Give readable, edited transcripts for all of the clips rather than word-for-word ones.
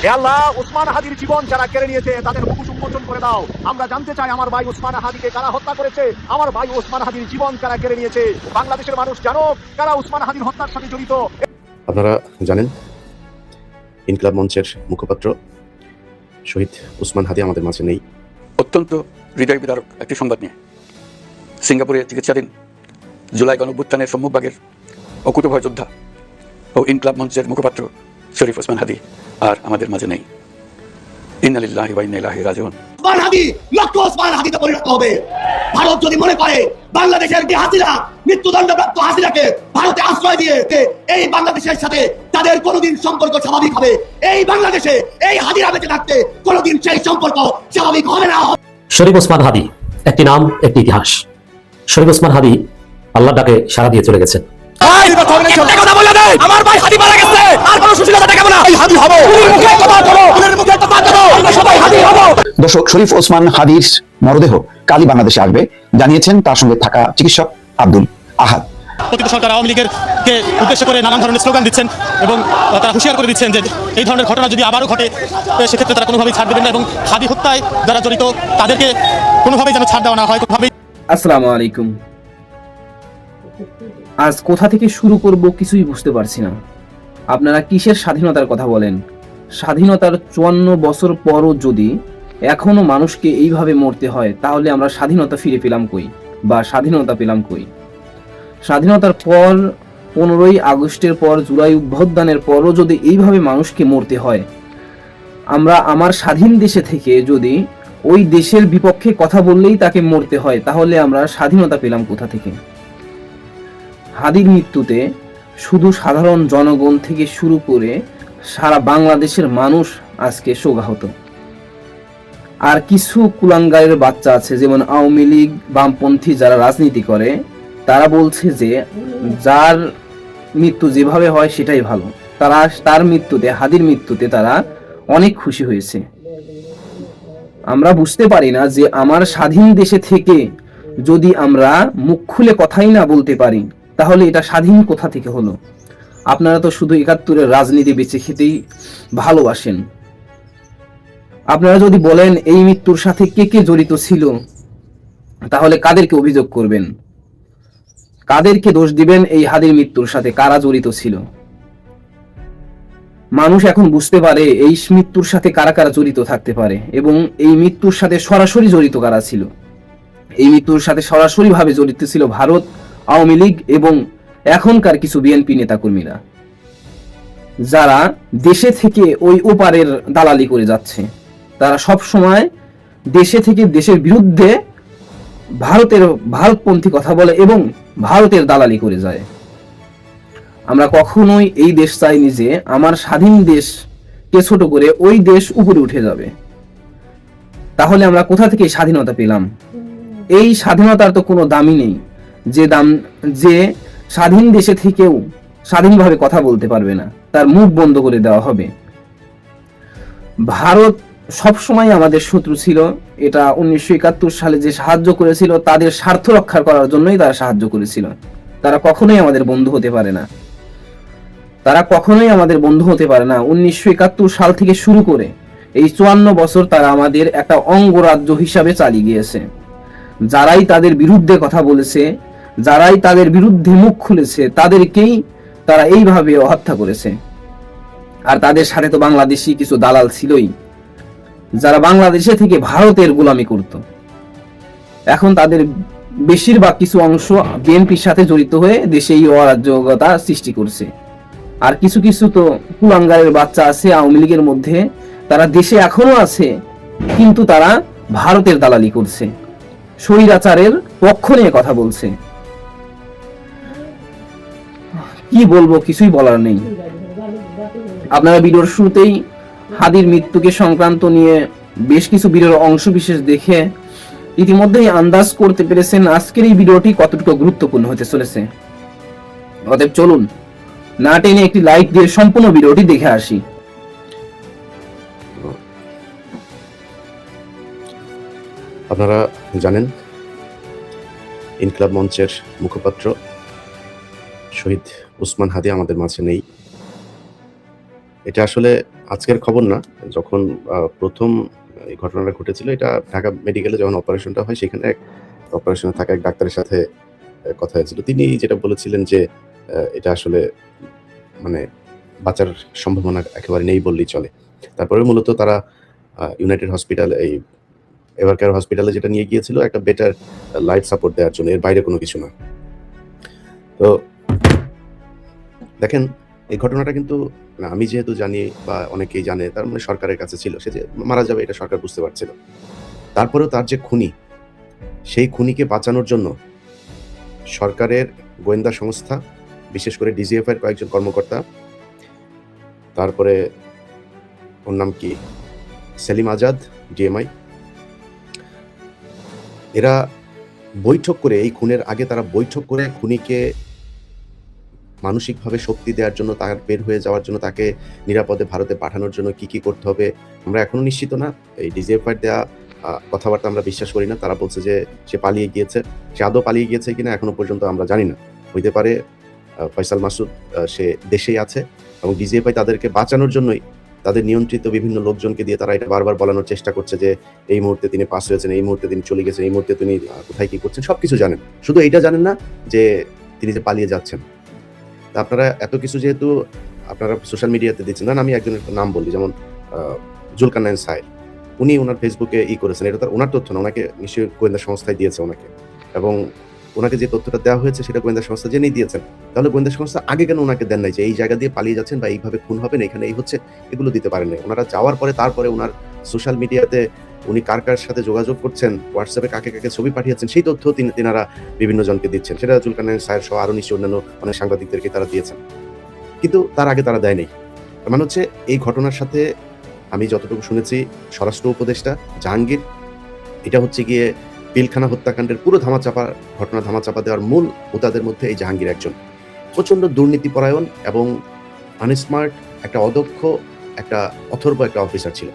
হে আল্লাহ, উসমান হাদির জীবন যারা কেড়ে নিয়েছে তাদের মুখ উন্মোচন করে দাও। আমরা জানতে চাই আমার ভাই উসমান হাদিকে কারা হত্যা করেছে, আমার ভাই উসমান হাদির জীবন কারা কেড়ে নিয়েছে। বাংলাদেশের মানুষ জানো কারা উসমান হাদির হত্যার সাথে জড়িত। আপনারা জানেন ইনকিলাব মঞ্চের মুখপাত্র শহীদ উসমান হাদি আমাদের মাঝে নেই। অত্যন্ত হৃদয় বিদারক একটি সংবাদ নিয়ে সিঙ্গাপুরে চিকিৎসাধীন জুলাই গণঅভ্যুত্থানের সম্মুখভাগের অকুতভয় যোদ্ধা ও ইনকিলাব মঞ্চের মুখপাত্র শরীফ ওসমান হাদি আর আমাদের মাঝে নেই। ইন্না লিল্লাহি ওয়া ইন্না ইলাইহি রাজিউন। ওসমান হাদি লক্ষ্য ওসমান হাদিতে পরিণত হবে। ভারত যদি মনে করে বাংলাদেশের যে হাসিনা মৃত্যুদণ্ডপ্রাপ্ত হাসিনাকে ভারতে আশ্রয় দিয়ে এই বাংলাদেশের সাথে তাদের কোনোদিন সম্পর্ক স্বাভাবিক হবে, এই বাংলাদেশে এই হাদিরা বেঁচে থাকতে কোনোদিন সেই সম্পর্ক স্বাভাবিক হবে না। শরীফ ওসমান হাদি একটি নাম, একটি ইতিহাস। শরীফ ওসমান হাদি আল্লাহর ডাকে সাড়া দিয়ে চলে গেছেন। আমার ভাই হাদি মারা গেছে, আর কোনো সুশীলতা দেখাবো না। এই হাদি হবো, সবাই হাদি হবো। দর্শক, শরীফ ওসমান হাদির মরদেহ কালই বাংলাদেশে আসবে জানিয়েছেন তার সঙ্গে থাকা চিকিৎসক আব্দুল আহাদ। প্রতিটি সরকার আওয়ামী লীগের কে উদ্দেশ্য করে নানান ধরনের স্লোগান দিচ্ছেন এবং তারা হুঁশিয়ার করে দিচ্ছেন যে এই ধরনের ঘটনা যদি আবারও ঘটে সেক্ষেত্রে তারা কোনোভাবেই ছাড় দেবেন না এবং হাদি হত্যায় যারা জড়িত তাদেরকে কোনোভাবেই যেন ছাড় দেওয়া না হয়। কোনোভাবেই। আসসালামু আলাইকুম। আজ কোথা থেকে শুরু করব কিছুই বুঝতে পারছি না। আপনারা কিসের স্বাধীনতার কথা বলেন? স্বাধীনতার 54 বছর পরও যদি এখনো মানুষকে এইভাবে মরতে হয় তাহলে আমরা স্বাধীনতা ফিরে পেলাম কই, বা স্বাধীনতা পেলাম কই? স্বাধীনতার পর 15ই আগস্টের পর, জুলাই অভ্যুত্থানের পরও যদি এইভাবে মানুষকে মরতে হয়, আমরা আমার স্বাধীন দেশে থেকে যদি ওই দেশের বিপক্ষে কথা বললেই তাকে মরতে হয়, তাহলে আমরা স্বাধীনতা পেলাম কোথা থেকে? হাদির মৃত্যুতে শুধু সাধারণ জনগণ থেকে শুরু করে সারা বাংলাদেশের মানুষ আজকে শোকাহত। আর কিছু কুলাঙ্গারের বাচ্চা আছে, যেমন আওয়ামী লীগ, বামপন্থী যারা রাজনীতি করে, তারা বলছে যে যার মৃত্যু যেভাবে হয় সেটাই ভালো। তারা তার মৃত্যুতে, হাদির মৃত্যুতে তারা অনেক খুশি হয়েছে। আমরা বুঝতে পারি না যে আমার স্বাধীন দেশে থেকে যদি আমরা মুখ খুলে কথাই না বলতে পারি তাহলে এটা স্বাধীন কোথা থেকে হলো? আপনারা তো শুধু 71-এর রাজনীতি বেঁচে খেতেই ভালোবাসেন। আপনারা যদি বলেন এই মৃত্যুর সাথে কে কে জড়িত ছিল, তাহলে কাদেরকে অভিযোগ করবেন? কাদেরকে দোষ দিবেন এই হাদির মৃত্যুর সাথে? কারা জড়িত ছিল? মানুষ এখন বুঝতে পারে এই মৃত্যুর সাথে কারা কারা জড়িত থাকতে পারে এবং এই মৃত্যুর সাথে সরাসরি জড়িত কারা ছিল। এই মৃত্যুর সাথে সরাসরি ভাবে জড়িত ছিল ভারত, আওয়ামী লীগ এবং এখনকার কিছু বিএনপি নেতাকর্মীরা, যারা দেশে থেকে ওই ওপারের দালালি করে যাচ্ছে। তারা সব সময় দেশে থেকে দেশের বিরুদ্ধে ভারতপন্থী কথা বলে এবং ভারতের দালালি করে যায়। আমরা কখনোই এই দেশ চাইনি যে আমার স্বাধীন দেশকে ছোট করে ওই দেশ উপরে উঠে যাবে। তাহলে আমরা কোথা থেকে স্বাধীনতা পেলাম? এই স্বাধীনতার তো কোনো দামই নেই যে স্বাধীন দেশে থেকেও স্বাধীনভাবে কথা বলতে পারবে না, তার মুখ বন্ধ করে দেওয়া হবে। ভারত সবসময় আমাদের শত্রু ছিল। এটা 1971 সালে যে সাহায্য করেছিল তাদের স্বার্থ রক্ষা করার জন্যই তারা সাহায্য করেছিল। তারা কখনোই আমাদের বন্ধু হতে পারে না। তারা কখনোই আমাদের বন্ধু হতে পারে না। 1971 সাল থেকে শুরু করে এই 54 বছর তারা আমাদের একটা অঙ্গরাজ্য হিসাবে চালিয়ে গিয়েছে। যারাই তাদের বিরুদ্ধে কথা বলেছে, যারাই তাদের বিরুদ্ধে মুখ খুলেছে, তাদেরকেই তারা এইভাবে হত্যা করেছে। আর তাদের সাথে তো বাংলাদেশি কিছু দালাল ছিলই, যারা বাংলাদেশে থেকে ভারতের গোলামি করত। এখন তাদের বেশিরভাগ কিছু অংশ বিএনপির সাথে জড়িত হয়ে দেশে এই অরাজকতা সৃষ্টি করছে। আর কিছু কিছু তো কুলাঙ্গারের বাচ্চা আছে আওয়ামী লীগের মধ্যে, তারা দেশে এখনো আছে কিন্তু তারা ভারতের দালালি করছে, স্বৈরাচারের পক্ষ নিয়ে কথা বলছে। কি বলবো, কিছুই বলার নেই। আপনারা ভিডিওর শুরুতেই হাদির মৃত্যুকে সংক্রান্ত নিয়ে বেশ কিছু ভিডিওর অংশ বিশেষ দেখে ইতিমধ্যেই আন্দাজ করতে পেরেছেন আজকের এই ভিডিওটি কতটুকু গুরুত্বপূর্ণ হতে চলেছে। অতএব চলুন না টেনে একটি লাইক দিয়ে সম্পূর্ণ ভিডিওটি দেখে আসি। আপনারা জানেন ইনকিলাব মঞ্চের মুখপাত্র শহীদ উসমান হাদি আমাদের মাঝে নেই। এটা আসলে আজকের খবর না। যখন প্রথম এই ঘটনাটা ঘটেছিল, এটা ঢাকা মেডিকেলে যখন অপারেশনটা হয়, সেখানে এক অপারেশনে থাকা এক ডাক্তারের সাথে কথা হয়েছিল। তিনি যেটা বলেছিলেন যে এটা আসলে মানে বাঁচার সম্ভাবনা একেবারে নেই বললেই চলে। তারপরে মূলত তারা ইউনাইটেড হসপিটাল, এই এভারকেয়ার হসপিটালে যেটা নিয়ে গিয়েছিল একটা বেটার লাইফ সাপোর্ট দেওয়ার জন্য, এর বাইরে কোনো কিছু না। তো দেখেন, এই ঘটনাটা কিন্তু আমি যেহেতু জানি বা অনেকেই জানে, তার মানে সরকারের কাছে ছিল। সে যে মারা যাবে এটা সরকার বুঝতে পারছিল। তারপরেও তার যে খুনি, সেই খুনিকে বাঁচানোর জন্য সরকারের গোয়েন্দা সংস্থা, বিশেষ করে ডিজিএফআই এর কয়েকজন কর্মকর্তা, তারপরে ওর নাম কি, সেলিম আজাদ, ডিএমআই, এরা বৈঠক করে, এই খুনের আগে তারা বৈঠক করে খুনিকে মানসিকভাবে শক্তি দেওয়ার জন্য, তার বের হয়ে যাওয়ার জন্য, তাকে নিরাপদে ভারতে পাঠানোর জন্য কি কি করতে হবে আমরা এখনো নিশ্চিত না। এই ডিজিএফআই দেওয়া কথাবার্তা আমরা বিশ্বাস করি না। তারা বলছে যে সে পালিয়ে গিয়েছে। সে আদৌ পালিয়ে গিয়েছে কিনা এখনো পর্যন্ত আমরা জানি না। হইতে পারে ফয়সাল মাসুদ সে দেশেই আছে এবং ডিজিএফআই তাদেরকে বাঁচানোর জন্যই তাদের নিয়ন্ত্রিত বিভিন্ন লোকজনকে দিয়ে তারা এটা বারবার বলানোর চেষ্টা করছে যে এই মুহূর্তে তিনি পাস হয়েছেন, এই মুহূর্তে তিনি চলে গেছেন, এই মুহূর্তে তিনি কোথায় কি করছেন সবকিছু জানেন। শুধু এইটা জানেন না যে তিনি যে পালিয়ে যাচ্ছেন। আপনারা এত কিছু যেহেতু আপনারা সোশ্যাল মিডিয়াতে দিচ্ছেন, না আমি একজনের নাম বলি, যেমন জুলকারনাইন সাহেব, উনি ওনার ফেসবুকে করেছেন, এটা তার ওনার তথ্য না, ওনাকে নিশ্চয়ই গোয়েন্দা সংস্থায় দিয়েছে ওনাকে, এবং ওনাকে যে তথ্যটা দেওয়া হয়েছে সেটা গোয়েন্দা সংস্থা জেনেই দিয়েছেন। তাহলে গোয়েন্দা সংস্থা আগে কেন ওনাকে দেন নাই যে এই জায়গা দিয়ে পালিয়ে যাচ্ছেন বা এইভাবে খুন হবেন, এখানে এই হচ্ছে, এগুলো দিতে পারেন নাই। ওনারা যাওয়ার পরে তারপরে ওনার সোশ্যাল মিডিয়াতে উনি কার কার সাথে যোগাযোগ করছেন, হোয়াটসঅ্যাপে কাকে কাকে ছবি পাঠিয়েছেন, সেই তথ্য তিনারা বিভিন্ন জনকে দিচ্ছেন। সেটা জুলকারনাইন সাহেব সহ আরো নিশ্চয়ই অন্যান্য অনেক সাংবাদিকদেরকে তারা দিয়েছেন, কিন্তু তার আগে তারা দেয় নাই। মানে হচ্ছে এই ঘটনার সাথে আমি যতটুকু শুনেছি, স্বরাষ্ট্র উপদেষ্টা জাহাঙ্গীর, এটা হচ্ছে গিয়ে পিলখানা হত্যাকাণ্ডের পুরো ঘটনা ধামাচাপা দেওয়ার মূল হোতাদের মধ্যে এই জাহাঙ্গীর একজন। প্রচন্ড দুর্নীতিপরায়ণ এবং আনস্মার্ট, একটা অদক্ষ, একটা অথর্ব একটা অফিসার ছিল।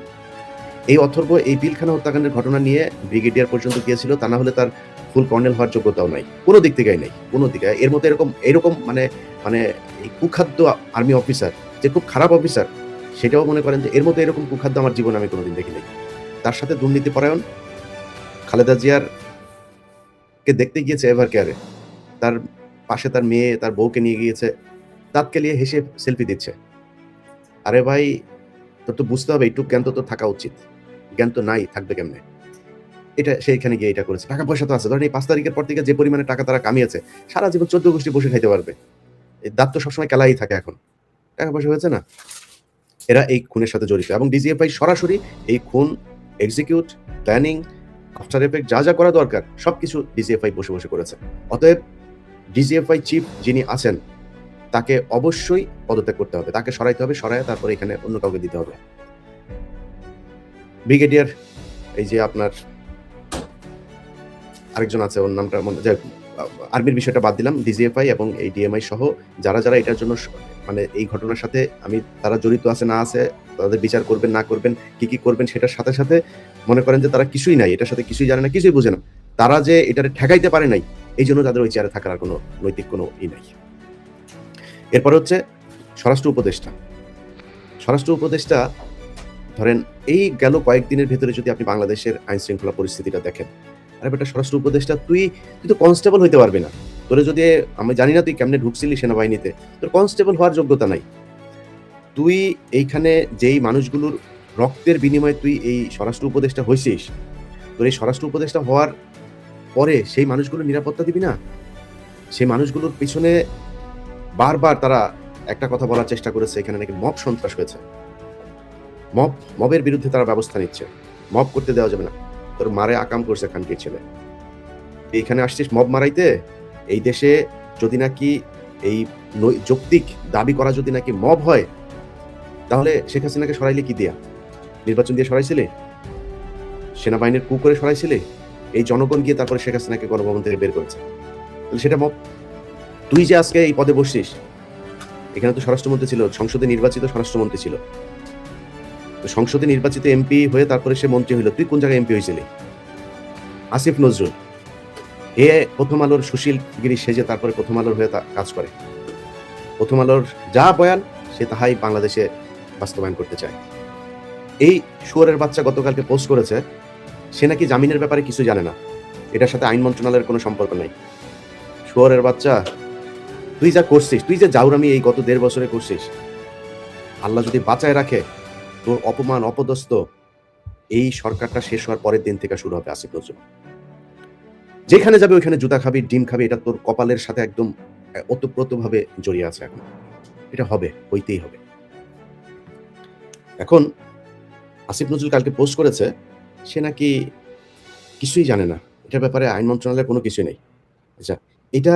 এই অথর্ব এই পিলখানা হত্যাকাণ্ডের ঘটনা নিয়ে ব্রিগেডিয়ার পর্যন্ত গিয়েছিল, তা না হলে তার ফুল কর্নেল হওয়ার যোগ্যতাও নাই, কোনো দিক থেকেই নেই, কোনো দিকে। এর মধ্যে এরকম মানে এই কুখাদ্য আর্মি অফিসার, যে খুব খারাপ অফিসার, সেটাও মনে করেন যে এর মধ্যে এরকম কুখাদ্য আমার জীবনে আমি কোনোদিন দেখি নাই। তার সাথে দুর্নীতিপরায়ণ, খালেদা জিয়ার কে দেখতে গিয়েছে এভারকেয়ারে, তার পাশে তার মেয়ে, তার বউকে নিয়ে গিয়েছে, দাঁতকে নিয়ে হেসে সেলফি দিচ্ছে। আরে ভাই, তোর তো বুঝতে হবে, একটু জ্ঞান তো থাকা উচিত। জ্ঞান তো নাই, থাকবে কেমনে? এটা সেইখানে গিয়ে এটা করেছে। টাকা পয়সা তো আছে, ধরেন এই 5 তারিখের পর থেকে যে পরিমাণে টাকা তারা কামিয়েছে, সারা জীবন 14 গোষ্ঠী বসে খাইতে পারবে। এই দাঁত তো সবসময় কেলাই থাকে। এখন টাকা পয়সা হয়েছে না, এরা এই খুনের সাথে জড়িত। এবং ডিজিএফআই সরাসরি এই খুন এক্সিকিউট, প্ল্যানিং, আফটার এফেক্ট যা যা করা দরকার সবকিছু ডিজিএফআই বসে বসে করেছে। অতএব ডিজিএফআই চিফ যিনি আছেন তাকে অবশ্যই পদত্যাগ করতে হবে, তাকে সরাইতে হবে, সরায় তারপরে এখানে অন্য কাউকে দিতে হবে। ব্রিগেডিয়ার, এই যে আপনার আরেকজন আছে, ওর নামটা আর্মির বিষয়টা বাদ দিলাম, ডিজিএফআই এবং এই ডিএমআই সহ যারা যারা এটার জন্য মানে এই ঘটনার সাথে তারা জড়িত আছে না আছে, তাদের বিচার করবেন না করবেন, কি কি করবেন, সেটার সাথে সাথে মনে করেন যে তারা কিছুই নাই, এটার সাথে কিছুই জানে না, কিছুই বুঝে না, তারা যে এটারে ঠেকাইতে পারে নাই, এই জন্য তাদের ওই চেয়ারে থাকার আর কোনো নৈতিক কোনো নাই। এরপরে হচ্ছে স্বরাষ্ট্র উপদেষ্টা। ধরেন এই গেল কয়েকদিনের ভেতরে যদি আপনি বাংলাদেশের আইন শৃঙ্খলা পরিস্থিতিটা দেখেন, আরে বেটা স্বরাষ্ট্র উপদেষ্টা, তুই তো কনস্টেবল হইতে পারবি না। তোরে যদি আমি জানি না তুই কেমনে ঢুকছিলি সেনাবাহিনীতে, তোর কনস্টেবল হওয়ার যোগ্যতা নাই। তুই এইখানে যেই মানুষগুলোর রক্তের বিনিময়ে তুই এই স্বরাষ্ট্র উপদেষ্টা হয়েছিস, তোর এই স্বরাষ্ট্র উপদেষ্টা হওয়ার পরে সেই মানুষগুলোর নিরাপত্তা দিবি না? সেই মানুষগুলোর পিছনে বারবার তারা একটা কথা বলার চেষ্টা করেছে, এখানে নাকি মব সন্ত্রাস হয়েছে, মবের বিরুদ্ধে তারা ব্যবস্থা নিচ্ছে, মব করতে দেওয়া যাবে না। তোর মারে আকাম করছে খানকির ছেলে, এইখানে আসছিস মব মারাইতে। এই দেশে যদি নাকি এই যৌক্তিক দাবি করা যদি নাকি মব হয়, তাহলে শেখ হাসিনাকে সরাইলে কি দিয়া? নির্বাচন দিয়ে সরাইছিলে? সেনাবাহিনীর কু করে সরাইছিলে? এই জনগণ গিয়ে তারপরে শেখ হাসিনাকে গণভবন থেকে বের করেছে, তাহলে সেটা মব। তুই যে আজকে এই পদে বসছিস, এখানে তো স্বরাষ্ট্রমন্ত্রী ছিল, সংসদে নির্বাচিত স্বরাষ্ট্রমন্ত্রী ছিল, সংসদে নির্বাচিত এমপি হয়ে তারপরে সে মন্ত্রী হইল। তুই কোন জায়গায় এমপি হয়েছিলি? আসিফ নজরুল এ প্রথম আলোর সুশীলগিরি সেজে তারপরে প্রথম আলোর হয়ে কাজ করে। প্রথম আলোর যা বয়ান সে তাহাই বাংলাদেশে বাস্তবায়ন করতে চায়। এই শুয়োরের বাচ্চা গতকালকে পোস্ট করেছে সে নাকি জামিনের ব্যাপারে কিছু জানে না, এটার সাথে আইন মন্ত্রণালয়ের কোনো সম্পর্ক নাই। শুয়োরের বাচ্চা, তুই যা করছিস, তুই যে জাউরামি এই গত 1.5 বছরে করছিস, আল্লাহ যদি বাঁচায় রাখে তোর অপমান অপদস্থ এই সরকারটা শেষ হওয়ার পরের দিন থেকে শুরু হবে। আসিফ নজরুল যেখানে যাবে ওইখানে জুতা খাবি, ডিম খাবি, এটা তোর কপালের সাথে একদম ওতপ্রোতভাবে জড়িয়ে আছে। এখন এটা হবে, হইতেই হবে। এখন আসিফ নজরুল কালকে পোস্ট করেছে সে নাকি কিছুই জানে না, এটার ব্যাপারে আইন মন্ত্রণালয়ের কোনো কিছুই নেই। আচ্ছা, এটা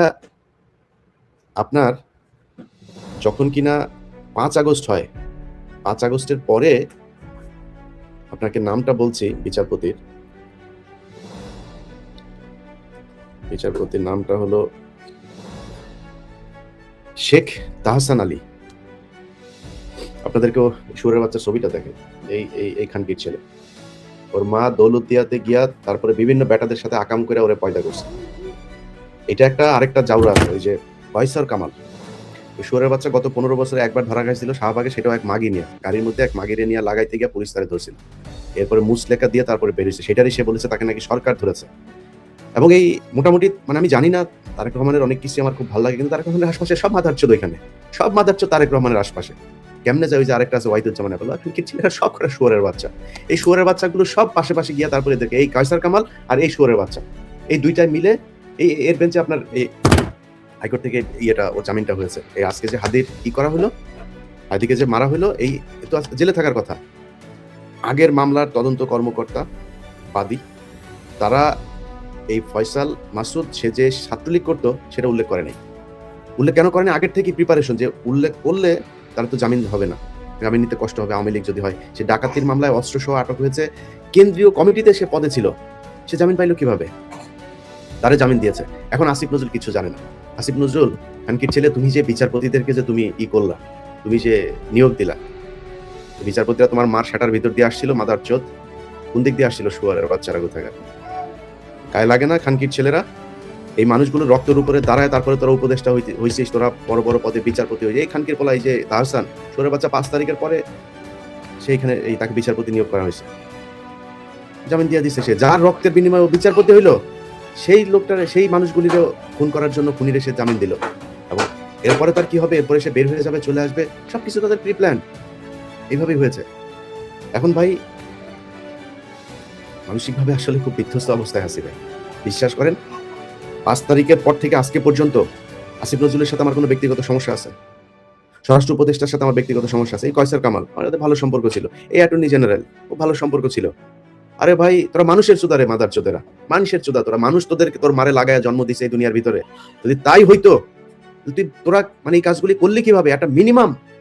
আপনার যখন কিনা 5 আগস্ট হয়, 5 আগস্টের পরে আপনাকে নামটা বলছি, বিচারপতির নামটা হলো শেখ তাহসান আলী। আপনাদেরকেও শুয়োরের বাচ্চার ছবিটা দেখে, এই খানকির ছেলে, ওর মা দৌলতদিয়াতে গিয়া তারপরে বিভিন্ন বেটাদের সাথে আকাম করে ওরে পয়দা করছে। এটা একটা আরেকটা জাউরা আছে, ওই যে কয়সার কামাল। ওই শুয়োরের বাচ্চা গত 15 বছরে একবার ধরা খাইছিল শাহবাগে, সেটাও এক মাগি নিয়ে, গাড়ির মধ্যে এক মাগিরে নিয়ে লাগাইতে গিয়ে পুলিশ তারে ধরছিল। এরপরে মুসলেখা দিয়ে তারপরে বেরিয়েছে, সেটারই সে বলেছে তাকে নাকি সরকার ধরেছে। এবং এই মোটামুটি মানে আমি জানি না, তারেক রহমানের অনেক কিছু আমার খুব ভালো লাগে, কিন্তু তারেক রহমানের আশপাশে সব মাদারচোদ, ওইখানে সব মাদারচোদ তারেক রহমানের আশপাশে। কেমনে যায়, ওই যে আরেকটা আছে ওয়াহিদুজ্জামান বললো ক্রিকেট ছেলেরা সব করে শুয়োরের বাচ্চা। এই শুয়োরের বাচ্চাগুলো সব পাশে গিয়া তারপরে এদেরকে, এই কায়সার কামাল আর এই শুয়োরের বাচ্চা, এই দুইটাই মিলে এর বেঞ্চে আপনার এই হাইকোর্ট থেকে ও জামিনটা হয়েছে। এই আজকে যে হাদির কি করা হলো, হাদিকে যে মারা হলো, এই তো জেলে থাকার কথা। আগের মামলার তদন্ত কর্মকর্তা বাদী তারা এই ফয়সাল মাসুদ সে যে ছাত্রলীগ করতো সেটা উল্লেখ করে নাই। উল্লেখ কেন করেনি? আগের থেকে প্রিপারেশন, যে উল্লেখ করলে তারা তো জামিন হবে না, জামিন নিতে কষ্ট হবে আওয়ামী লীগ যদি হয়। সে ডাকাতির মামলায় অস্ত্র সহ আটক হয়েছে, কেন্দ্রীয় কমিটিতে সে পদে ছিল, সে জামিন পাইলো কিভাবে? তারা জামিন দিয়েছে। এখন আসিফ নজরুল কিছু জানে না। আসিফ নজরুল খানকির ছেলে, তুমি যে বিচারপতিদেরকে যে তুমি করলা, তুমি যে নিয়োগ দিলা, বিচারপতিরা তোমার মার শাটার ভিতর দিয়ে আসছিল, মাদারচোদ কোন দিক দিয়ে আসছিল? শুয়োরের বাচ্চারা কোথাকার। গায়ে লাগে না খানকির ছেলেরা? এই মানুষগুলো রক্তের উপরে দাঁড়ায়, তারপরে তোরা উপদেষ্টা হয়েছিস, তোরা বড় বড় পদে বিচারপতি হয়েছে। এই খানকির পোলা, এই যে তাহসান, শুয়োরের বাচ্চা 5 তারিখের পরে সেইখানে তাকে বিচারপতি নিয়োগ করা হয়েছে, জামিন দিয়ে দিচ্ছে। সে যার রক্তের বিনিময়ে বিচারপতি হইলো, সেই লোকটার, সেই মানুষগুলিরও খুন করার জন্য খুনির এসে জামিন দিল। এবং এরপরে তার কি হবে? এরপরে সে বের হয়ে যাবে, চলে আসবে, সবকিছু তাদের প্রি প্ল্যান, এইভাবেই হয়েছে। এখন ভাই মানসিকভাবে আসলে খুব বিধ্বস্ত অবস্থায় আছি ভাই। বিশ্বাস করেন, 5 তারিখের পর থেকে আজকে পর্যন্ত আসিফ নজরুলের সাথে আমার কোনো ব্যক্তিগত সমস্যা আছে, স্বরাষ্ট্র উপদেষ্টার সাথে আমার ব্যক্তিগত সমস্যা আছে, এই কয়সার কামাল আমাদের ভালো সম্পর্ক ছিল, এই অ্যাটর্নি জেনারেল ও ভালো সম্পর্ক ছিল। আরে ভাই, তোরা মানুষের চোদা রে, মাদার চোদেরা, মানুষের চোদা তোরা। মানুষ তোদেরকে তোর মারে লাগায় জন্ম দিছে এই দুনিয়ার ভিতরে। যদি তাই হইতো, তুই তোরা মানে এই কাজগুলি করলি কিভাবে? একটা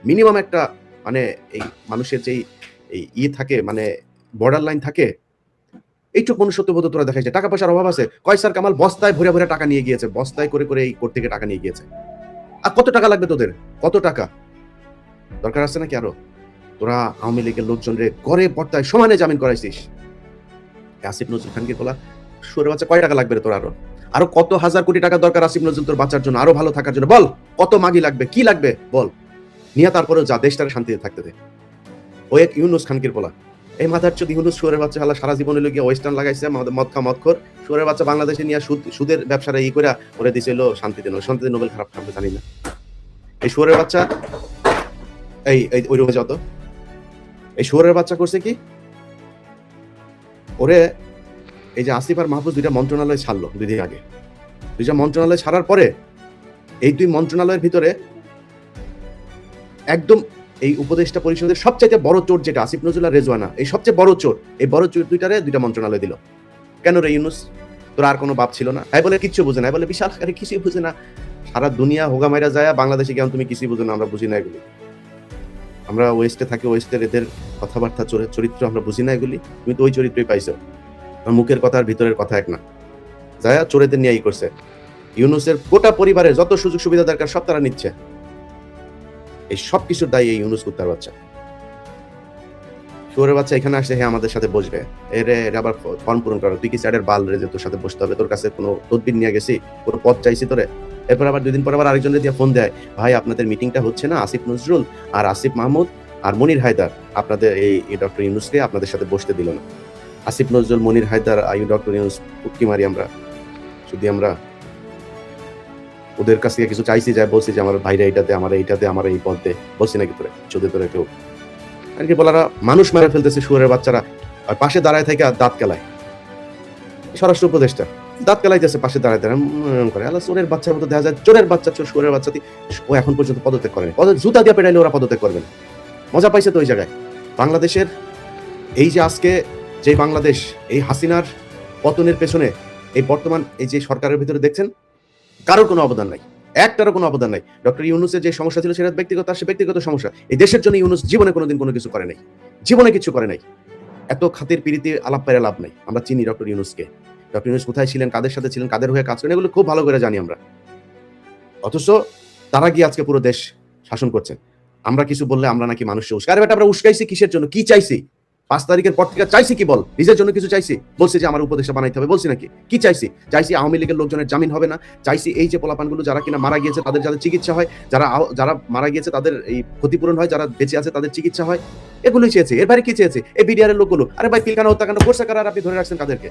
মিনিমাম একটা মানে এই মানুষের যেই এই থাকে, মানে বর্ডার লাইন থাকে, এইটুকু মনুষ্যত্ববোধ তোরা দেখাইছে। টাকা পয়সার অভাব আছে, কয়সার কামাল বস্তায় ভরে টাকা নিয়ে গিয়েছে, বস্তায় করে এই কোর্ট থেকে টাকা নিয়ে গিয়েছে। আর কত টাকা লাগবে তোদের? কত টাকা দরকার আছে নাকি আরো? তোরা আওয়ামী লীগের লোকজনরে ঘরে পর্দায় সমানে জামিন করাইছিস। আসিফ নজরুল খানকে বলা শুয়োরের বাচ্চা, কয় টাকা লাগবে রে তোর? আরো কত হাজার কোটি টাকা দরকার আসিফ নজরুল তোর বাচ্চার জন্য, আরো ভালো থাকার জন্য। বল কত মাগি লাগবে, কি লাগবে বল, নিয়ে তারপরেও যা, দেশটারে শান্তিতে থাকতে দে। ও এক ইউনুস খানকির পোলা, এই মাথার চোদ ইউনুস শুয়োরের বাচ্চা হালা সারা জীবনে গিয়ে ওয়েস্টার্ন লাগাইছে, মদখোর শুয়োরের বাচ্চা বাংলাদেশে নিয়ে সুদের ব্যবসাটা করে ওরে দিছিল শান্তিতে নোবেল খারাপ খাবে জানি না। এই শুয়োরের বাচ্চা ওই রুমে যত এই শুয়োরের বাচ্চা করছে কি, ওরে এই যে আসিফ আর মাহফুজ 2টা মন্ত্রণালয় ছাড়লো 2 দিন আগে। 2টা মন্ত্রণালয় ছাড়ার পরে এই 2 মন্ত্রণালয়ের ভিতরে একদম এই উপদেষ্টা পরিষদের সবচেয়ে বড় চোর যেটা আসিফ নজরুল আর রেজওয়ানা, এই সবচেয়ে বড় চোর, এই বড় চোর 2টা মন্ত্রণালয় দিল। কেন রে ইউনুস, তোর আর কোনো বাপ ছিল না? বলে কিচ্ছু বুঝে না, বলে বিশাল আরে কিছুই বুঝে না, সারা দুনিয়া হোগা মাইরা যায়, বাংলাদেশে কেমন তুমি কিছুই বুঝো না? আমরা বুঝি না এগুলি, আমরা ওয়েস্টে থাকি, ওয়েস্টের এদের কথাবার্তা চরিত্র আমরা বুঝি না এগুলি। তুমি তো ওই চরিত্রই পাইছো, মুখের কথা আর ভিতরের কথা এক না। যায় চোরেদের নিয়ে করছে। ইউনুসের গোটা পরিবারের যত সুযোগ সুবিধা দরকার সব তারা নিচ্ছে। এই সব কিছুর দায়ী এই ইউনুস কুত্তার বাচ্চা, শুয়োরের বাচ্চা। এখানে আসছে, হ্যাঁ আমাদের সাথে বসবে, এর আবার ফর্ম পূরণ করো। তুই কি স্যারের বাল রে যে তোর সাথে বসতে হবে? তোর কাছে কোনো তদবির নিয়ে গেছি, কোনো পদ চাইছি তোরে? এরপর আবার 2 দিন পর আবার আরেকজনের দিয়ে ফোন দেয়, ভাই আপনাদের মিটিংটা হচ্ছে না, আসিফ নজরুল আর আসিফ মাহমুদ আর মনির হায়দার আপনাদের এই ডক্টর ইউনূসকে আপনাদের সাথে বসতে দিল না। আসিফ নজরুল, মনির হায়দার, ডক্টর ইউনূস উক্তি মারি আমরা, যদি আমরা ওদের কাছ থেকে কিছু চাইছি, যায় বলছি যে আমার ভাইরা এইটাতে, আমার এইটাতে, আমার এই পদে, বলছি নাকি তোরে চোদে তোরে কেউ আর কি বলারা মানুষ মেরে ফেলতেছে শুয়োরের বাচ্চারা, আর পাশে দাঁড়ায় থেকে দাঁত কেলায়। স্বরাষ্ট্র উপদেষ্টা দাঁত কেলাইতেছে পাশে দাঁড়ায় দাঁড়ায় করে, আল্লাহ চোরের বাচ্চার মতো দেখা যায়, চোরের বাচ্চা চোর শুয়োরের বাচ্চা, ও এখন পর্যন্ত পদত্যাগ করেনি। জুতা দিয়ে পেটাইলে ওরা পদত্যাগ করবে না, মজা পাইছে তো ওই জায়গায়। বাংলাদেশের এই যে আজকে যে বাংলাদেশ, এই হাসিনার পতনের পেছনে এই বর্তমান এই যে সরকারের ভিতরে দেখছেন কারোর কোনো অবদান নাই, একটারও কোনো অবদান নাই। ডক্টর ইউনূসের যে সমস্যা ছিল সেটা ব্যক্তিগত, সে ব্যক্তিগত সমস্যা। এই দেশের জন্য ইউনূস জীবনে কোনোদিন কোনো কিছু করে নাই, জীবনে কিছু করে নাই। এত খাতির পিরিতি আলাপ পেরে লাভ নাই। আমরা চিনি ডক্টর ইউনূসকে, ডক্টর ইউনূস কোথায় ছিলেন, কাদের সাথে ছিলেন, কাদের হয়ে কাজ করেন, এগুলো খুব ভালো করে জানি আমরা। অথচ তারা গিয়ে আজকে পুরো দেশ শাসন করছেন। আমরা কিছু বললে আমরা নাকি মানুষকে উস্কাই। আরে বেটা, আমরা উস্কাইছি কিসের জন্য? কি চাইছি? 5 তারিখের পর থেকে চাইছি কি বল? নিজের জন্য কিছু চাইছি? বলছি যে আমার উপদেষ্টা বানাইতে হবে, বলছি নাকি? কি চাইছি? চাইছি আওয়ামী লীগের লোকজনের জামিন হবে না, চাইছি এই যে পোলাপানগুলো যারা কিনা মারা গিয়েছে তাদের যাদের চিকিৎসা হয়, যারা মারা গিয়েছে তাদের এই ক্ষতিপূরণ হয়, যারা বেঁচে আছে তাদের চিকিৎসা হয়, এগুলোই চেয়েছি। এর বাইরে কি চেয়েছি? এই বিডিআর এর লোকগুলো, আরে ভাই পিলখানা হত্যাকাণ্ড করছে কারা? আর আপনি ধরে রাখছেন কাদেরকে?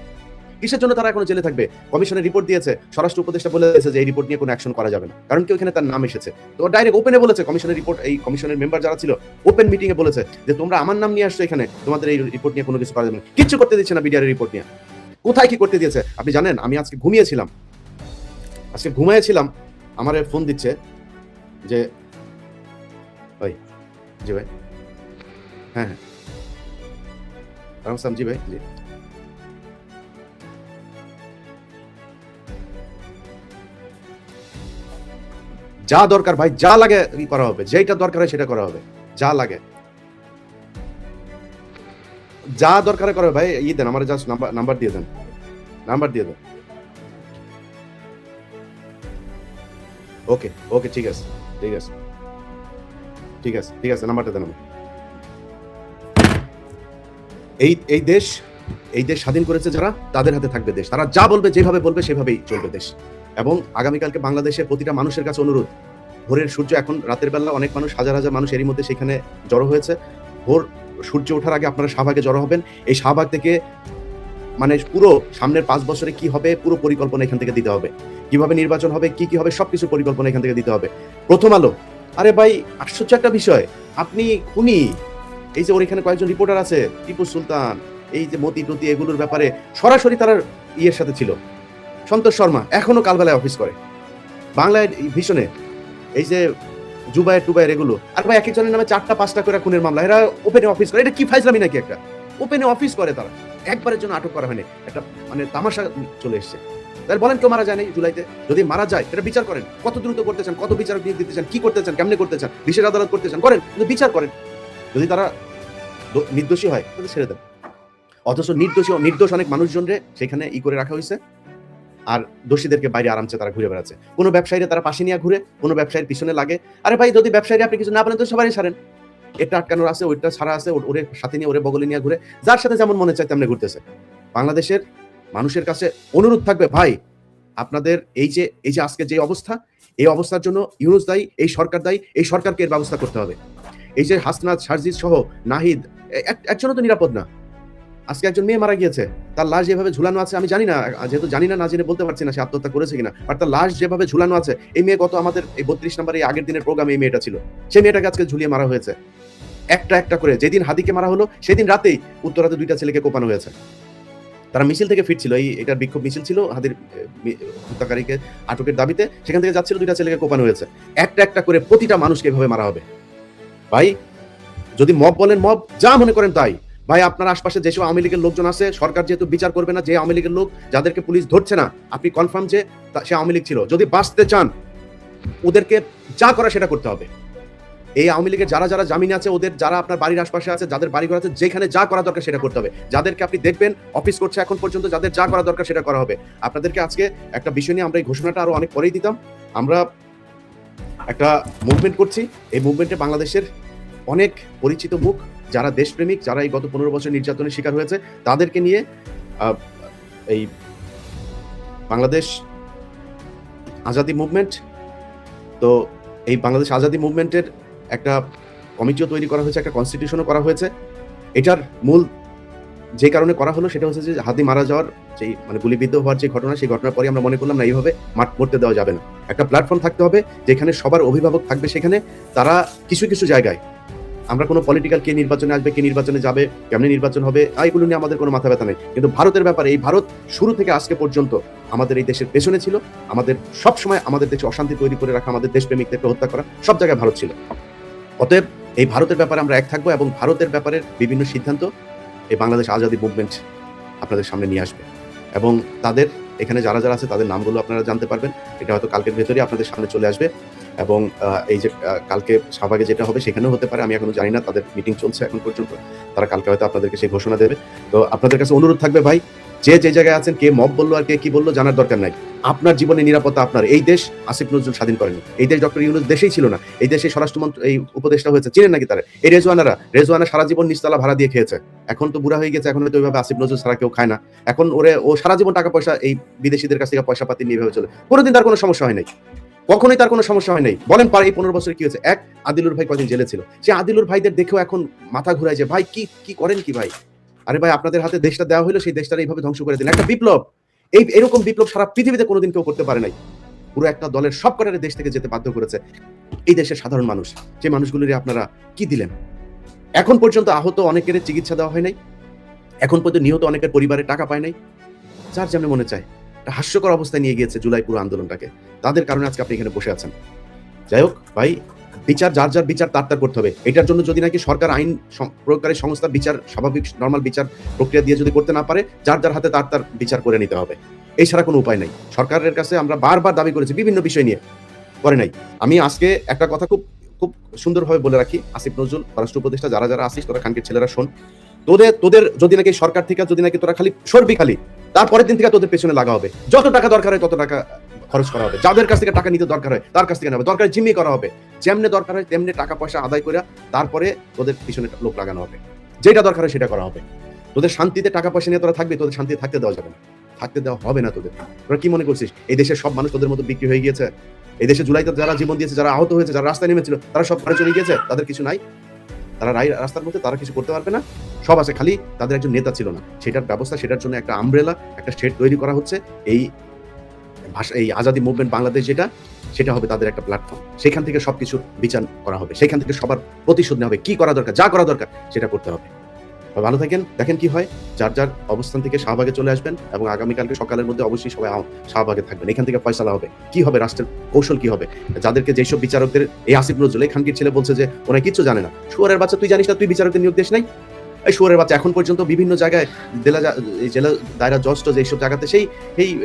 কিসের জন্য তারা এখনো জেলে থাকবে? কমিশনের রিপোর্ট দিয়েছে, স্বরাষ্ট্র উপদেষ্টা বলে দিয়েছে যে এই রিপোর্ট নিয়ে কোনো অ্যাকশন করা যাবে না, কারণ কি ওখানে তার নাম এসেছে। তো ডাইরেক্ট ওপেনে বলেছে, কমিশনের রিপোর্ট, এই কমিশনের মেম্বার যারা ছিল ওপেন মিটিং এ বলেছে যে তোমরা আমার নাম নিয়ে আসছো এখানে, তোমাদের এই রিপোর্ট নিয়ে কোনো কিছু করা যাবে না। কিচ্ছু করতে দিচ্ছে না বিডিআর এর রিপোর্ট নিয়ে। কোথায় কি করতে দিয়েছে আপনি জানেন? আমি আজকে ঘুমিয়েছিলাম, আমার ফোন দিচ্ছে যে ওই জি ভাই, হ্যাঁ আরাম জি ভাই, জি যা দরকার ভাই, যা লাগে করা হবে, যেটা দরকার হয় সেটা করা হবে, যা লাগে যা দরকার করা হবে ভাই। দেন আমার জাস্ট নাম্বার দিয়ে দেন, ওকে ঠিক আছে নাম্বারটা দেন। এই দেশ স্বাধীন করেছে যারা, তাদের হাতে থাকবে দেশ। তারা যা বলবে, যেভাবে বলবে সেভাবেই চলবে দেশ। এবং আগামীকালকে বাংলাদেশের প্রতিটা মানুষের কাছে অনুরোধ, ভোরের সূর্য, এখন রাতের বেলা অনেক মানুষ, হাজার হাজার মানুষ এরই মধ্যে সেখানে জড়ো হয়েছে। ভোর সূর্য ওঠার আগে আপনারা শাহবাগে জড়ো হবেন। এই শাহবাগ থেকে মানে পুরো সামনের 5 বছরে কি হবে পুরো পরিকল্পনা এখান থেকে দিতে হবে, কিভাবে নির্বাচন হবে, কি হবে, সবকিছু পরিকল্পনা এখান থেকে দিতে হবে। প্রথম আলো, আরে ভাই আশ্চর্য একটা বিষয়, আপনি খুনি, এই যে ওর এখানে কয়েকজন রিপোর্টার আছে, টিপু সুলতান, এই যে মতি টতি, এগুলোর ব্যাপারে সরাসরি তার ইয়ের সাথে ছিল। সন্তোষ শর্মা এখনো কালবেলায় অফিস করে বাংলায় ভিশনে, এই যে জুবায়ের টুবায়ের এগুলো। আর ভাই এক একজনের নামে 4টা 5টা করে খুনের মামলা, এরা ওপেনে অফিস করে। এটা কি ফাইজলামি নাকি? একটা ওপেনে অফিস করে তারা, একবারের জন্য আটক করা হয়নি, একটা মানে তামাশা চলে এসছে। তাহলে বলেন কেউ মারা যায় নাই জুলাইতে? যদি মারা যায় এটা বিচার করেন, কত দ্রুত করতে চান, কত বিচারক নিয়োগ দিতে চান, কি করতে চান, কেমনে করতে চান, বিশেষ আদালত করতে চান, করেন, কিন্তু বিচার করেন। যদি তারা নির্দোষী হয় তাহলে ছেড়ে দেন। অথচ নির্দোষ অনেক মানুষজনরে সেখানে করে রাখা হয়েছে, আর দোষীদেরকে বাইরে আরামসে তারা ঘুরে বেড়াচ্ছে। কোনো ব্যবসায়ীরা তারা পাশে নিয়ে ঘুরে, কোনো ব্যবসায়ীর পিছনে লাগে। আরে ভাই যদি ব্যবসায়ী আপনি কিছু না বলেন তো সবারই ছাড়েন, এটা আটকানোর আছে, ওইটা ছাড়া আছে, ওরে সাথে নিয়ে ওরে বগলে নিয়ে ঘুরে, যার সাথে যেমন মনে চায় তেমনি ঘুরতেছে। বাংলাদেশের মানুষের কাছে অনুরোধ থাকবে, ভাই আপনাদের এই যে আজকে যে অবস্থা, এই অবস্থার জন্য ইউনূস দায়ী, এই সরকার দায়ী, এই সরকারকে এর ব্যবস্থা করতে হবে। এই যে হাসনাত, শারজিৎ সহ নাহিদ, একজনও তো নিরাপদ না। আজকে একজন মেয়ে মারা গিয়েছে, তার লাশ যেভাবে ঝুলানো আছে, আমি জানি না, যেহেতু জানি না, না জেনে বলতে পারছি না সে আত্মহত্যা করেছে কিনা, আর তার লাশ যেভাবে ঝুলানো আছে, এই মেয়ে গত আমাদের এই 32 নম্বর এই আগের দিনের প্রোগ্রামে এই মেয়েটা ছিল, সেই মেয়েটাকে আজকে ঝুলিয়ে মারা হয়েছে একটা করে। যেদিন হাদিকে মারা হলো সেদিন রাতেই উত্তরাতে 2টা ছেলেকে কোপানো হয়েছে। তারা মিছিল থেকে ফিরছিল, এটার বিক্ষোভ মিছিল ছিল হাদির হত্যাকারীকে আটকের দাবিতে, সেখান থেকে যাচ্ছিল, 2টা ছেলেকে কোপানো হয়েছে। একটা করে প্রতিটা মানুষকে এভাবে মারা হবে। ভাই যদি মব বলেন, মব যা মনে করেন তাই। ভাই আপনার আশপাশে যেসব আওয়ামী লীগের লোকজন আছে, সরকার যেহেতু বিচার করবে না, যে আওয়ামী লীগের লোক যাদেরকে পুলিশ ধরছে না, আপনি কনফার্ম যে সে আওয়ামী লীগ ছিল, যদি বাঁচতে চান ওদেরকে যা করা সেটা করতে হবে। এই আওয়ামী লীগের যারা জামিনে আছে, ওদের যারা আপনার বাড়ির আশপাশে আছে, যাদের বাড়ি ঘর আছে, যেখানে যা করা দরকার সেটা করতে হবে। যাদেরকে আপনি দেখবেন অফিস করছে এখন পর্যন্ত, যাদের যা করা দরকার সেটা করা হবে। আপনাদেরকে আজকে একটা বিষয় নিয়ে আমরা এই ঘোষণাটা আরো অনেক পরেই দিতাম। আমরা একটা মুভমেন্ট করছি, এই মুভমেন্টে বাংলাদেশের অনেক পরিচিত মুখ, যারা দেশপ্রেমিক, যারা এই গত 15 বছর নির্যাতনের শিকার হয়েছে, তাদেরকে নিয়ে এই বাংলাদেশ আজাদি মুভমেন্ট, তো এই বাংলাদেশ আজাদি মুভমেন্টের একটা কমিটিও তৈরি করা হয়েছে, একটা কনস্টিটিউশনও করা হয়েছে। এটার মূল যে কারণে করা হলো সেটা হচ্ছে যে হাদি মারা যাওয়ার যেই মানে গুলিবিদ্ধ হওয়ার যে ঘটনা, সেই ঘটনার পরে আমরা মনে করলাম না এইভাবে মাঠ করতে দেওয়া যাবে না, একটা প্ল্যাটফর্ম থাকতে হবে যেখানে সবার অভিভাবক থাকবে, সেখানে তারা কিছু কিছু জায়গায় আমরা কোনো পলিটিক্যাল কে নির্বাচনে আসবে, কে নির্বাচনে যাবে, কেমনি নির্বাচন হবে, এগুলো নিয়ে আমাদের কোনো মাথা ব্যথা নেই। কিন্তু ভারতের ব্যাপারে এই ভারত শুরু থেকে আজকে পর্যন্ত আমাদের এই দেশের পেছনে ছিল, আমাদের সবসময় আমাদের দেশে অশান্তি তৈরি করে রাখা, আমাদের দেশপ্রেমিকদেরকে হত্যা করা, সব জায়গায় ভারত ছিল। অতএব এই ভারতের ব্যাপারে আমরা এক থাকবো এবং ভারতের ব্যাপারে বিভিন্ন সিদ্ধান্ত এই বাংলাদেশ আজাদি মুভমেন্ট আপনাদের সামনে নিয়ে আসবে এবং তাদের এখানে যারা যারা আছে তাদের নামগুলো আপনারা জানতে পারবেন। এটা হয়তো কালকের ভেতরেই আপনাদের সামনে চলে আসবে এবং এই যে কালকে শাহবাগে যেটা হবে সেখানেও হতে পারে, আমি এখনো জানি না, তাদের মিটিং চলছে এখন পর্যন্ত, তারা কালকে হয়তো আপনাদেরকে সেই ঘোষণা দেবে। তো আপনাদের কাছে অনুরোধ থাকবে ভাই, যে যে জায়গায় আছেন, কে মব বললো আর কে কি বললো জানার দরকার নাই। আপনার জীবনের নিরাপত্তা আপনার। এই দেশ আসিফ নজরুল স্বাধীন করেনি, এই দেশ ডক্টর ইউনূস দেশেই ছিল না, এই দেশে স্বরাষ্ট্রমন্ত্রী এই উপদেষ্টা হয়েছে, চিনেন নাকি তারা? এই রেজওয়ানা সারা জীবন নিচতলা ভাড়া দিয়ে খেয়েছে, এখন তো বুড়া হয়ে গেছে, এখন হয়তো ওইভাবে আসিফ নজরুল ছাড়া কেউ খায় না, এখন ও সারা জীবন টাকা পয়সা এই বিদেশিদের কাছ থেকে পয়সা পাতি নিয়ে চলে, কোনোদিন তার কোনো সমস্যা হয় নাই, কখনোই তার কোনো সমস্যা হয় নাই। বলেন পার এই 15 বছরে কি হয়েছে? এক আদিলুর ভাই কদিন জেলে ছিল, সে আদিলুর ভাইদের দেখেও এখন মাথা ঘুরায় যে ভাই কি করেন কি ভাই? আরে ভাই আপনাদের হাতে দেশটা দেওয়া হলো, সেই দেশটা এইভাবে ধ্বংস করে দিন, একটা বিপ্লব। এরকম বিপ্লব সারা পৃথিবীতে কোনোদিন কেউ করতে পারে নাই। পুরো একটা দলের সব কটারে দেশ থেকে যেতে বাধ্য করেছে এই দেশের সাধারণ মানুষ। যে মানুষগুলোর আপনারা কি দিলেন? এখন পর্যন্ত আহত অনেকের চিকিৎসা দেওয়া হয় নাই, এখন পর্যন্ত নিহত অনেকের পরিবারে টাকা পায় নাই। যার যেমন মনে চায় একটা হাস্যকর অবস্থায় নিয়ে গিয়েছে জুলাই পুরো আন্দোলনটাকে, তাদের কারণে আজকে আপনি এখানে বসে আছেন। যাই হোক ভাই, বিচার যার যার বিচার তার করতে হবে। এটার জন্য যদি নাকি সরকার আইন প্রয়োগকারী সংস্থা বিচার স্বাভাবিক নর্মাল বিচার প্রক্রিয়া দিয়ে যদি করতে না পারে, যার যার হাতে তার বিচার করে নিতে হবে, এই ছাড়া কোনো উপায় নাই। সরকারের কাছে আমরা বারবার দাবি করেছি বিভিন্ন বিষয় নিয়ে, করে নাই। আমি আজকে একটা কথা খুব খুব সুন্দরভাবে বলে রাখি, আসিফ নজরুল স্বরাষ্ট্র উপদেষ্টা, যারা যারা আসিস তোরা খানকির ছেলেরা শোন, তোদের যদি নাকি সরকার থেকে যদি নাকি তোরা খালি সরবি, খালি তারপরের দিন থেকে তোদের পেছনে লাগা হবে, যত টাকা দরকার হয় তত টাকা খরচ করা হবে, যাদের কাছ থেকে টাকা নিতে দরকার হয় তার কাছ থেকে নেবে, দরকার জিম্মি করা হবে, যেমনি দরকার হয় তেমনি টাকা পয়সা আদায় করে তারপরে তোদের পিছনে লোক লাগানো হবে, যেটা দরকার হয় সেটা করা হবে। তোদের শান্তিতে টাকা পয়সা নিয়ে তোরা থাকবে, তোদের শান্তিতে থাকতে দেওয়া যাবে না, থাকতে দেওয়া হবে না তোদের। তোরা কি মনে করছিস এই দেশের সব মানুষ তোদের মতো বিক্রি হয়ে গিয়েছে? এই দেশে জুলাইতে যারা জীবন দিয়েছে, যারা আহত হয়েছে, যারা রাস্তায় নেমেছিল, তারা সব ঘরে চলে গিয়েছে, তাদের কিছু নাই, তারা রাস্তার মধ্যে, তারা কিছু করতে পারবে না, সব আছে, খালি তাদের একজন নেতা ছিল না, সেটার ব্যবস্থা, সেটার জন্য একটা আমব্রেলা, একটা শেড তৈরি করা হচ্ছে। এই আজাদি মুভমেন্ট বাংলাদেশ যেটা, সেটা হবে তাদের একটা প্ল্যাটফর্ম, সেখান থেকে সবকিছু বিচার করা হবে, সেখান থেকে সবার প্রতিশোধ নেওয়া হবে, কি করা দরকার, যা করা দরকার সেটা করতে হবে। ভালো থাকেন, দেখেন কি হয়। যার যার অবস্থান থেকে শাহবাগে চলে আসবেন এবং আগামীকালকে সকালের মধ্যে অবশ্যই সবাই শাহবাগে থাকবেন। এখান থেকে ফয়সালা হবে, কি হবে, রাষ্ট্রের কৌশল কি হবে। যাদেরকে যেসব বিচারকদের এই আসিফ নজরুল এই খানকির ছেলে বলছে যে ওরা কিচ্ছু জানে না, শুয়ারের বাচ্চা, তুই জানিস না, তুই বিচারকদের নিয়োগ দিস নাই? এই শুয়ারের বাচ্চা, এখন পর্যন্ত বিভিন্ন জায়গায় জেলা দায়রা জজ টজ এইসব জায়গাতে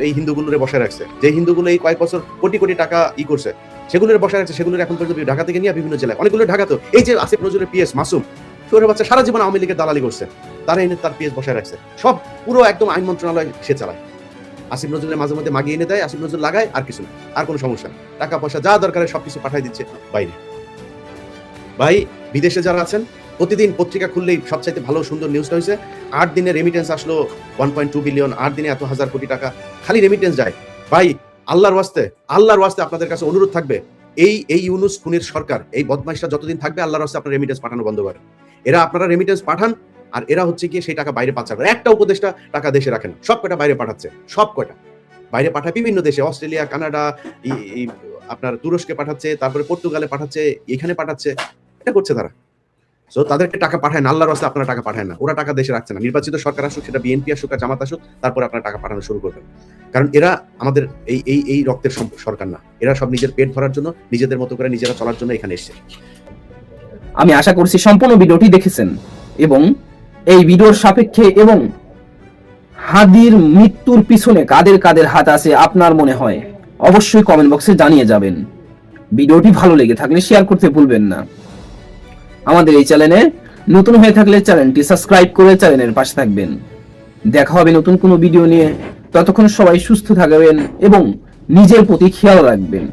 এই হিন্দুগুলোরে বসায় রাখছে, যে হিন্দুগুলো এই কয়েক বছর কোটি কোটি টাকা করছে, সেগুলোর বসায় রাখছে, সেগুলোর এখন পর্যন্ত ঢাকা থেকে নিয়ে বিভিন্ন জেলায় অনেকগুলো ঢাকাতেও, এই যে আসিফ নজরুলের পিএস মাসুম, শুয়ারের বাচ্চা সারা জীবন আওয়ামী লীগের দালালি করছে, তারা এনে তার পিএস বসায় রাখছে, সব পুরো একদম আইন মন্ত্রণালয় সে চালায়। আসিফ নজরুলের মাঝে মধ্যে মাগিয়ে এনে দেয়, আসিফ নজরুল লাগায়, আর কিছু না, আর কোনো সমস্যা নেই, টাকা পয়সা যা দরকার সবকিছু পাঠাই দিচ্ছে বাইরে। ভাই বিদেশে যারা আছেন, প্রতিদিন পত্রিকা খুললেই সবচাইতে ভালো সুন্দর নিউজটা হয়েছে 8 দিনে রেমিটেন্স আসলো 1.2 বিলিয়ন, 8 দিনে এত হাজার কোটি টাকা খালি রেমিটেন্স যায়। ভাই আল্লাহর ওয়াস্তে আপনাদের কাছে অনুরোধ থাকবে, এই ইউনূস খুনির সরকার, এই বদমাইশটা যতদিন থাকবে, আল্লাহর ওয়াস্তে আপনারা রেমিটেন্স পাঠানো বন্ধ করেন। আপনারা রেমিটেন্স পাঠান, আর এরা হচ্ছে গিয়ে সেই টাকা বাইরে পাচার করে। একটা উপদেষ্টা টাকা দেশে রাখেন, সব কটা বাইরে পাঠাচ্ছে, সব কটা বাইরে পাঠায় বিভিন্ন দেশে, অস্ট্রেলিয়া, কানাডা, আপনার তুরস্কে পাঠাচ্ছে, তারপরে পর্তুগালে পাঠাচ্ছে, এখানে পাঠাচ্ছে, এটা করছে তারা। সো তাদেরকে টাকা পাঠায় না, আল্লাহর রাস্তায় আপনারা টাকা পাঠায় না, ওরা টাকা দেশে রাখছে না। নির্বাচিত সরকার আসুক, সেটা বিএনপি আসুক আর জামাত আসুক, তারপরে আপনারা টাকা পাঠানো শুরু করবেন, কারণ এরা আমাদের এই রক্তের সরকার না, এরা সব নিজের পেট ভরার জন্য, নিজেদের মতো করে নিজেরা চলার জন্য এখানে এসেছে। আমি আশা করছি সম্পূর্ণ ভিডিওটি দেখেছেন এবং এই ভিডিওর সাপেক্ষে এবং হাদির মৃত্যুর পিছনে কাদের কাদের হাত আছে আপনার মনে হয় অবশ্যই কমেন্ট বক্সে জানিয়ে যাবেন। ভিডিওটি ভালো লেগে থাকলে শেয়ার করতে ভুলবেন না। আমাদের এই চ্যানেলে নতুন হয়ে থাকলে চ্যানেলটি সাবস্ক্রাইব করে চ্যানেলের পাশে থাকবেন। দেখা হবে নতুন কোনো ভিডিও নিয়ে, ততক্ষণ সবাই সুস্থ থাকবেন এবং নিজের প্রতি খেয়াল রাখবেন।